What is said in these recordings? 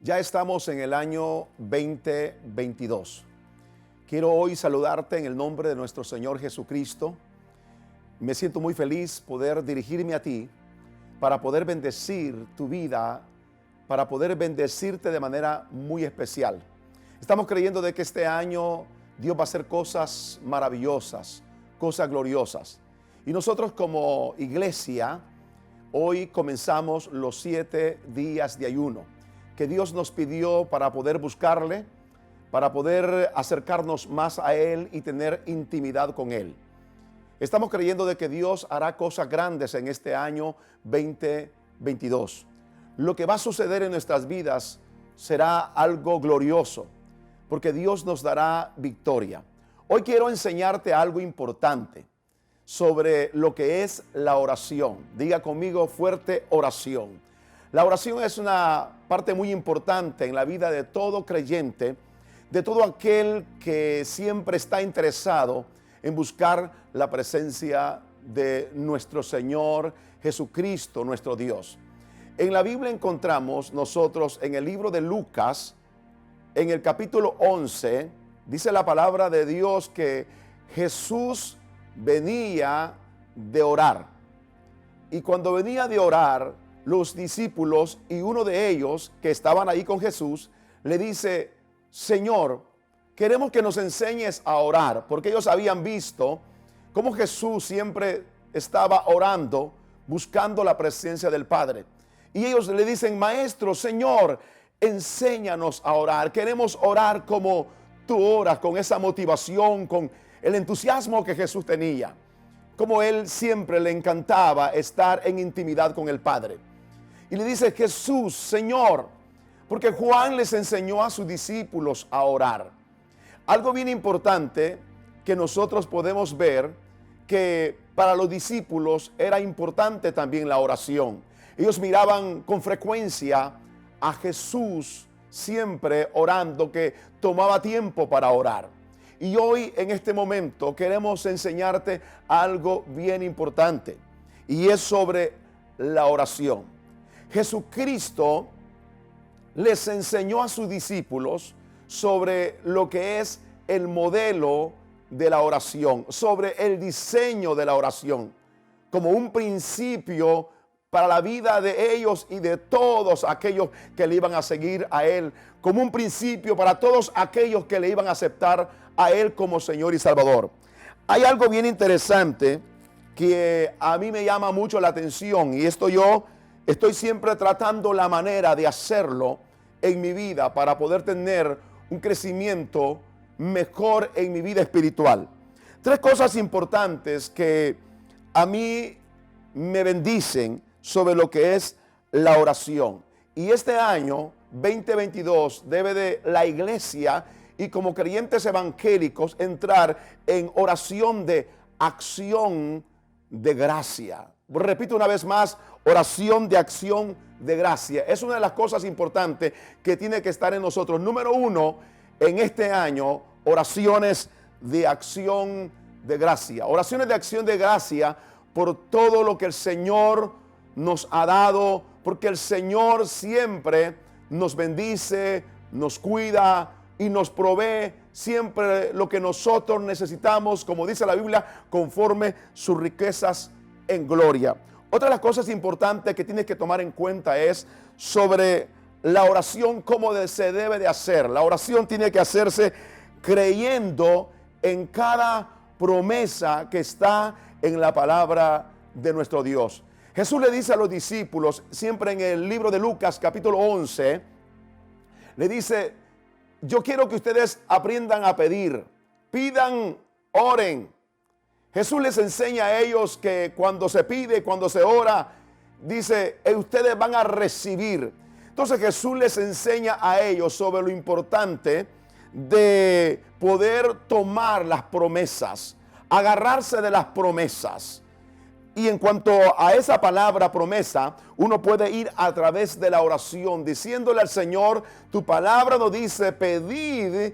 Ya estamos en el año 2022. Quiero hoy saludarte en el nombre de nuestro Señor Jesucristo. Me siento muy feliz poder dirigirme a ti para poder bendecir tu vida, para poder bendecirte de manera muy especial. Estamos creyendo de que este año Dios va a hacer cosas maravillosas, cosas gloriosas. Y nosotros como iglesia, hoy comenzamos los 7 días de ayuno que Dios nos pidió para poder buscarle, para poder acercarnos más a Él y tener intimidad con Él. Estamos creyendo de que Dios hará cosas grandes en este año 2022. Lo que va a suceder en nuestras vidas será algo glorioso, porque Dios nos dará victoria. Hoy quiero enseñarte algo importante sobre lo que es la oración. Diga conmigo fuerte: oración. La oración es una parte muy importante en la vida de todo creyente, de todo aquel que siempre está interesado en buscar la presencia de nuestro Señor Jesucristo, nuestro Dios. En la Biblia encontramos nosotros en el libro de Lucas, en el capítulo 11, dice la palabra de Dios que Jesús venía de orar. Y cuando venía de orar, los discípulos y uno de ellos que estaban ahí con Jesús le dice: Señor, queremos que nos enseñes a orar, porque ellos habían visto cómo Jesús siempre estaba orando, buscando la presencia del Padre. Y ellos le dicen: Maestro, Señor, enséñanos a orar. Queremos orar como tú oras, con esa motivación, con el entusiasmo que Jesús tenía. Como él siempre le encantaba estar en intimidad con el Padre. Y le dice: Jesús, Señor, porque Juan les enseñó a sus discípulos a orar. Algo bien importante que nosotros podemos ver, que para los discípulos era importante también la oración. Ellos miraban con frecuencia a Jesús siempre orando, que tomaba tiempo para orar. Y hoy en este momento queremos enseñarte algo bien importante, y es sobre la oración. Jesucristo les enseñó a sus discípulos sobre lo que es el modelo de la oración, sobre el diseño de la oración, como un principio para la vida de ellos y de todos aquellos que le iban a seguir a Él, como un principio para todos aquellos que le iban a aceptar a Él como Señor y Salvador. Hay algo bien interesante que a mí me llama mucho la atención, y esto yo estoy siempre tratando la manera de hacerlo en mi vida para poder tener un crecimiento mejor en mi vida espiritual. 3 cosas importantes que a mí me bendicen sobre lo que es la oración. Y este año 2022 debe de la iglesia y como creyentes evangélicos entrar en oración de acción de gracia. Repito una vez más: oración de acción de gracia. Es una de las cosas importantes que tiene que estar en nosotros. Número 1, en este año, oraciones de acción de gracia. Oraciones de acción de gracia por todo lo que el Señor nos ha dado, porque el Señor siempre nos bendice, nos cuida y nos provee siempre lo que nosotros necesitamos, como dice la Biblia, conforme sus riquezas en gloria. Otra de las cosas importantes que tienes que tomar en cuenta es sobre la oración, cómo se debe de hacer. La oración tiene que hacerse creyendo en cada promesa que está en la palabra de nuestro Dios. Jesús le dice a los discípulos, siempre en el libro de Lucas capítulo 11, le dice: yo quiero que ustedes aprendan a pedir, pidan, oren. Jesús les enseña a ellos que cuando se pide, cuando se ora, dice, ustedes van a recibir. Entonces Jesús les enseña a ellos sobre lo importante de poder tomar las promesas, agarrarse de las promesas. Y en cuanto a esa palabra promesa, uno puede ir a través de la oración, diciéndole al Señor: tu palabra nos dice, pedid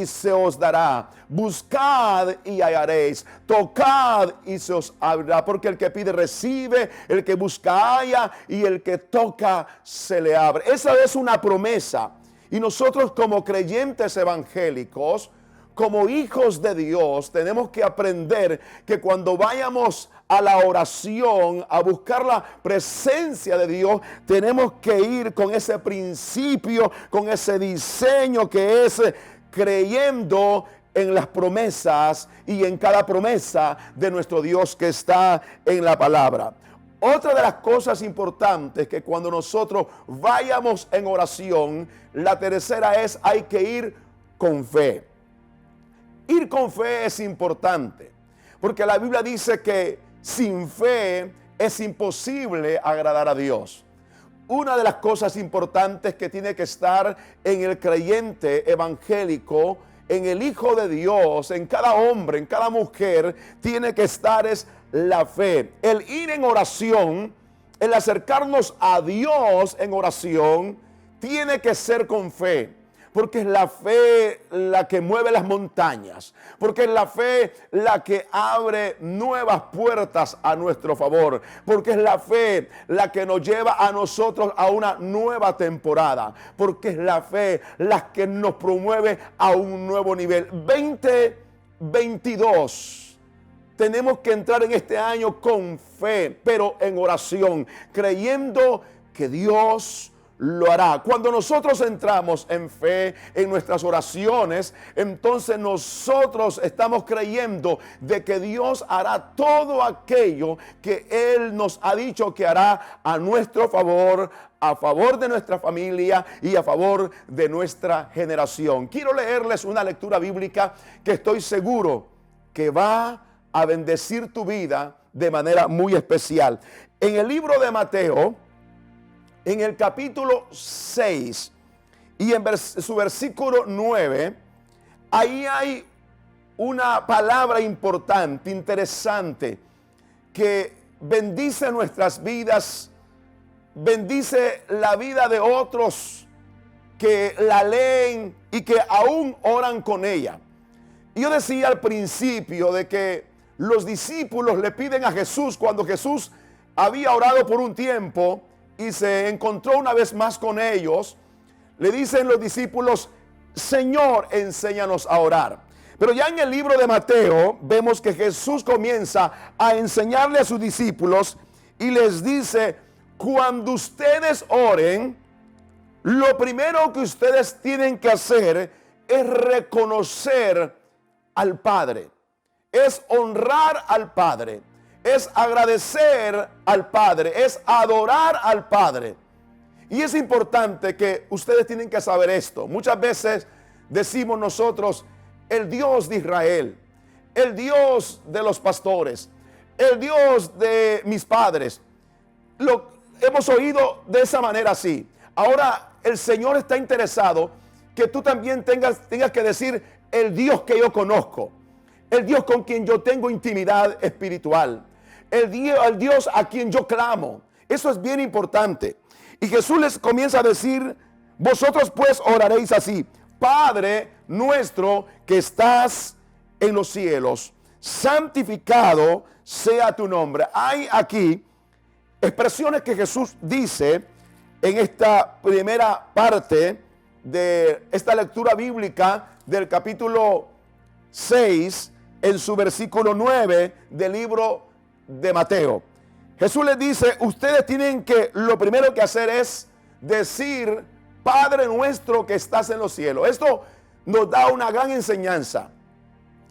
y se os dará. Buscad y hallaréis. Tocad y se os abrirá. Porque el que pide recibe, el que busca halla y el que toca se le abre. Esa es una promesa. Y nosotros como creyentes evangélicos, como hijos de Dios, tenemos que aprender que cuando vayamos a la oración, a buscar la presencia de Dios, tenemos que ir con ese principio, con ese diseño que es creyendo en las promesas y en cada promesa de nuestro Dios que está en la palabra. Otra de las cosas importantes que cuando nosotros vayamos en oración, la tercera es hay que ir con fe. Ir con fe es importante, porque la Biblia dice que sin fe es imposible agradar a Dios. Una de las cosas importantes que tiene que estar en el creyente evangélico, en el Hijo de Dios, en cada hombre, en cada mujer, tiene que estar es la fe. El ir en oración, el acercarnos a Dios en oración, tiene que ser con fe. Porque es la fe la que mueve las montañas. Porque es la fe la que abre nuevas puertas a nuestro favor. Porque es la fe la que nos lleva a nosotros a una nueva temporada. Porque es la fe la que nos promueve a un nuevo nivel. 2022. Tenemos que entrar en este año con fe, pero en oración, creyendo que Dios lo hará. Cuando nosotros entramos en fe en nuestras oraciones, entonces nosotros estamos creyendo de que Dios hará todo aquello que Él nos ha dicho que hará a nuestro favor, a favor de nuestra familia y a favor de nuestra generación. Quiero leerles una lectura bíblica que estoy seguro que va a bendecir tu vida de manera muy especial. En el libro de Mateo, en el capítulo 6 y en su versículo 9, ahí hay una palabra importante, interesante, que bendice nuestras vidas, bendice la vida de otros que la leen y que aún oran con ella. Y yo decía al principio de que los discípulos le piden a Jesús, cuando Jesús había orado por un tiempo y se encontró una vez más con ellos, le dicen los discípulos: Señor, enséñanos a orar. Pero ya en el libro de Mateo vemos que Jesús comienza a enseñarle a sus discípulos y les dice: cuando ustedes oren, lo primero que ustedes tienen que hacer es reconocer al Padre, es honrar al Padre, es agradecer al Padre, es adorar al Padre. Y es importante que ustedes tienen que saber esto. Muchas veces decimos nosotros: el Dios de Israel, el Dios de los pastores, el Dios de mis padres. Lo hemos oído de esa manera así. Ahora el Señor está interesado que tú también tengas que decir: el Dios que yo conozco, el Dios con quien yo tengo intimidad espiritual, el Dios a quien yo clamo. Eso es bien importante. Y Jesús les comienza a decir: vosotros pues oraréis así: Padre nuestro que estás en los cielos, santificado sea tu nombre. Hay aquí expresiones que Jesús dice en esta primera parte de esta lectura bíblica del capítulo 6, en su versículo 9 del libro de Mateo. Jesús les dice: ustedes tienen que, lo primero que hacer es decir: Padre nuestro que estás en los cielos. Esto nos da una gran enseñanza.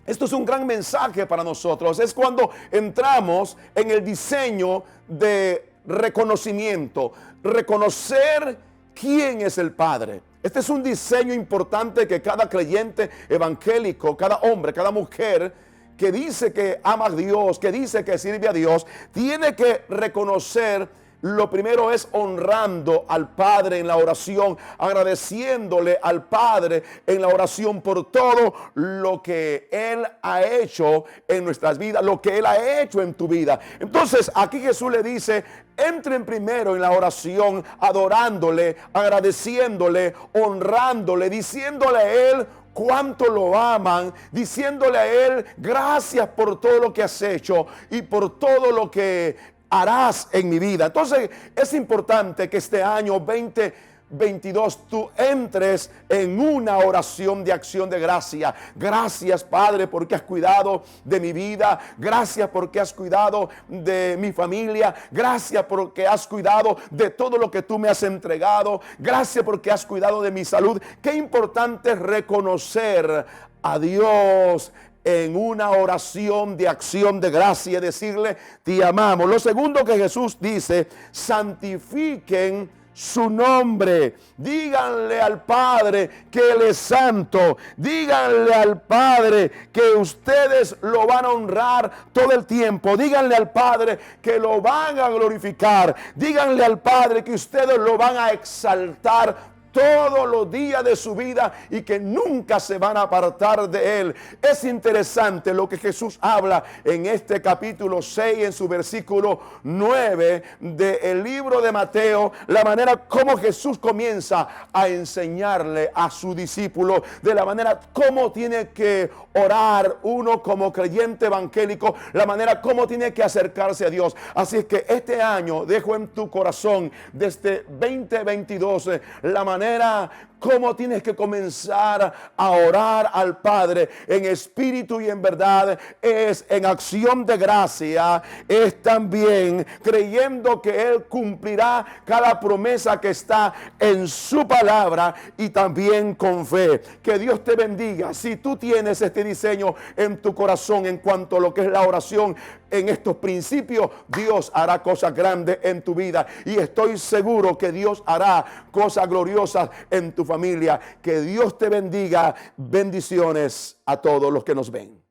Esto es un gran mensaje para nosotros. Es cuando entramos en el diseño de reconocimiento, reconocer quién es el Padre. Este es un diseño importante que cada creyente evangélico, cada hombre, cada mujer que dice que ama a Dios, que dice que sirve a Dios, tiene que reconocer. Lo primero es honrando al Padre en la oración, agradeciéndole al Padre en la oración por todo lo que Él ha hecho en nuestras vidas, lo que Él ha hecho en tu vida. Entonces aquí Jesús le dice: entren primero en la oración adorándole, agradeciéndole, honrándole, diciéndole a Él cuánto lo aman, diciéndole a Él, gracias por todo lo que has hecho y por todo lo que harás en mi vida. Entonces es importante que este año 2022 tú entres en una oración de acción de gracia. Gracias, Padre, porque has cuidado de mi vida. Gracias porque has cuidado de mi familia. Gracias porque has cuidado de todo lo que tú me has entregado. Gracias porque has cuidado de mi salud. Qué importante es reconocer a Dios en una oración de acción de gracia, decirle, te amamos. Lo segundo que Jesús dice, santifiquen su nombre. Díganle al Padre que Él es santo. Díganle al Padre que ustedes lo van a honrar todo el tiempo. Díganle al Padre que lo van a glorificar. Díganle al Padre que ustedes lo van a exaltar todos los días de su vida y que nunca se van a apartar de Él. Es interesante lo que Jesús habla en este capítulo 6, en su versículo 9 del libro de Mateo, la manera como Jesús comienza a enseñarle a su discípulo, de la manera como tiene que orar uno como creyente evangélico, la manera como tiene que acercarse a Dios. Así es que este año dejo en tu corazón, desde 2022, la manera cómo tienes que comenzar a orar al Padre en espíritu y en verdad, es en acción de gracia, es también creyendo que Él cumplirá cada promesa que está en su palabra y también con fe. Que Dios te bendiga. Si tú tienes este diseño en tu corazón en cuanto a lo que es la oración, en estos principios, Dios hará cosas grandes en tu vida y estoy seguro que Dios hará cosas gloriosas en tu familia. Que Dios te bendiga. Bendiciones a todos los que nos ven.